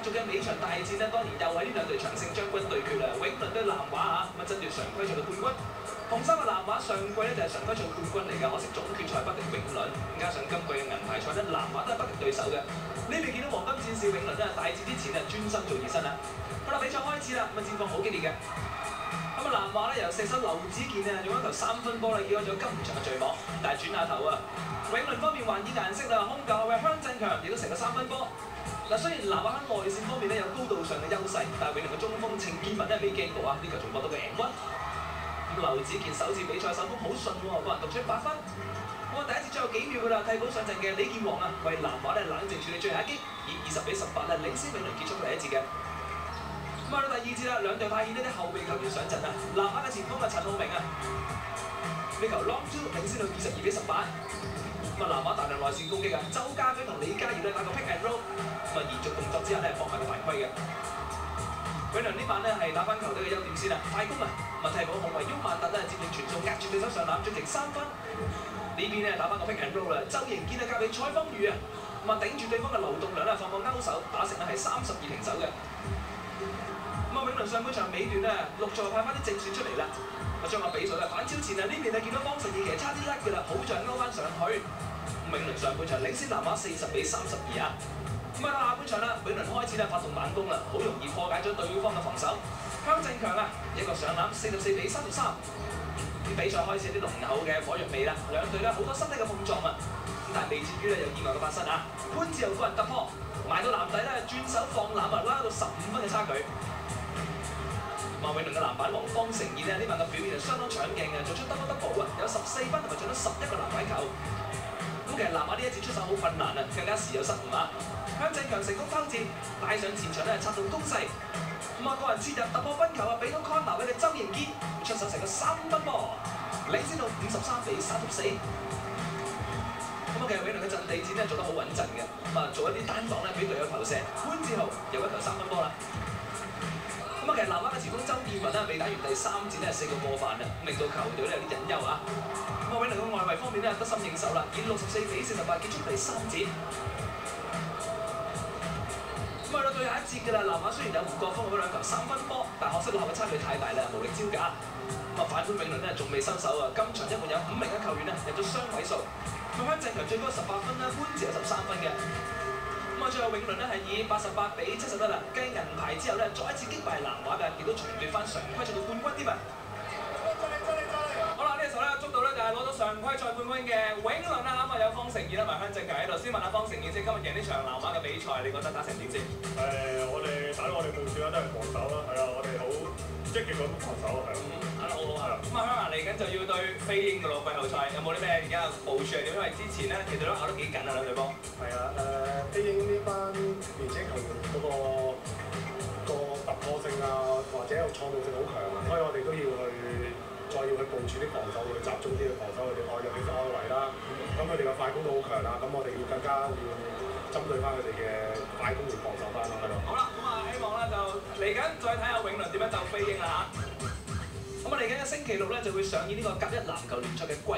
續嘅尾場大戰咧，當然又係呢兩隊長勝將軍對決啦。永倫對南華咁啊爭奪常規賽嘅冠軍。紅衫嘅南華上季咧就係常規賽冠軍嚟㗎，可惜總決賽不敵永倫，加上今季嘅銀牌賽咧，南華都係不敵對手嘅。呢邊見到黃金戰士永倫咧大戰之前啊專心做熱身啦。好啦，比賽開始啦，咁啊戰況好激烈嘅。咁啊南華咧由射手劉子健啊用一球3分波啦，結果咗今場嘅序幕，但係轉下頭啊，永倫方面還以顏色啦，空教嘅香振強亦都成個3分波。嗱，雖然南華喺內線方面咧有高度上嘅優勢，但係永倫嘅中鋒程建文咧未驚過啊，呢球仲搏到個贏軍。咁劉子健首次比賽手風好順喎，個人讀出8分。咁啊第一節最後幾秒㗎啦，替補上陣嘅李健王啊，為南華咧冷靜處理最後一擊，以20-18咧領先永倫結束第一節嘅。咁啊到第二節啦，兩隊派遣呢啲後備球員上陣啊，南華嘅前鋒啊陳浩明啊，呢球 long two 領先到22-18。咁啊南華大量內線攻擊啊，周家輝同李家耀咧打個 pick and roll， 咁啊延續動作之下咧放埋個犯規嘅。永倫呢晚咧係打翻球隊嘅優點先啦，快攻啊！咁啊替補控衞沃曼特咧接應傳送壓住對手上籃，進成3分。呢邊咧打翻個 pick and roll 啦，周盈堅啊交俾蔡方宇啊，咁啊頂住對方嘅流動量咧放個勾手，打成咧係32平手嘅。咁啊永倫上半場尾段咧陸續派翻啲正選出嚟啦，啊將個比數咧反超前啊，呢邊啊見到方神義其實差啲甩嘅啦，好在勾翻上去。咁永倫上半場領先南華40-32啊。咁啊，下半場啦，永倫開始咧發動猛攻啦，好容易破解咗對方嘅防守。香振強啊，一個上籃44-33。比賽開始有啲濃厚嘅火藥味啦，兩隊咧好多身體嘅碰撞啊。咁但係未至於咧有意外嘅發生啊。潘志豪個人突破，埋到籃底咧轉手放籃啊，拉到15分嘅差距。咁啊，永倫嘅籃板王方成義咧呢晚嘅表現係相當搶鏡嘅，做出 double 啊，有14分同埋進咗11個籃板球。咁其實南華呢一節出手好困難啊，更加時有失誤啊。香振強成功偷截，帶上前場咧策動攻勢，咁啊個人切入突破分球啊，俾到 corner 俾你周盈堅出手成個3分波，領先到53-34。咁啊其實永倫嘅陣地戰咧做得好穩陣嘅，咁啊做一啲單擋咧俾隊友投射，潘志豪又一球3分波啦。咁啊其實南華嘅前鋒周建文咧未打完第3節咧4個過犯啊，令到球隊咧有啲隱憂啊。咁啊永倫嘅外圍方面咧得心應手啦，以64-48結束第3節。去到最後一節嘅啦，南華雖然有胡國鋒嗰兩球3分波，但可惜落後嘅差距太大啦，無力招架。咁啊反觀永倫咧仲未收手啊，今場一共有5名嘅球員咧入咗雙位數。咁香振強最高18分啦，潘志有13分嘅。咁啊最後永倫咧係以88-71啦，繼銀牌之後咧再一次擊敗南華嘅，亦都重奪翻常規賽嘅冠軍添啊！好啦，呢個時候咧捉到咧就係攞到常規賽冠軍嘅永倫啦，咁啊有方成義啦同埋香振強喺度。先問下方成義先，今日贏呢場南華嘅比賽，你覺得打成點先？我哋打到我哋部署啦，都係防守啦，係啊，我哋好積極咁防守係。打得好好啊！咁啊香蘭嚟緊就要對飛鷹嘅咯，季後賽有冇啲咩而家部署係點？因為之前咧其實都咬得幾緊啊兩隊波。係啊，飛鷹呢班年青球員嗰個突破性啊，或者有創造性好強啊，所以我哋都要再要去部署啲防守，要集中啲去防守佢哋尤其是外圍啦。咁佢哋嘅快攻都好強啦，咁我哋要更加要針對翻佢哋嘅快攻嚟防守翻咯，係咯。好啦，咁啊希望咧就嚟緊再睇下永倫點樣就飛鷹啦嚇。咁啊嚟緊嘅星期六咧就會上演呢個甲1籃球聯賽嘅季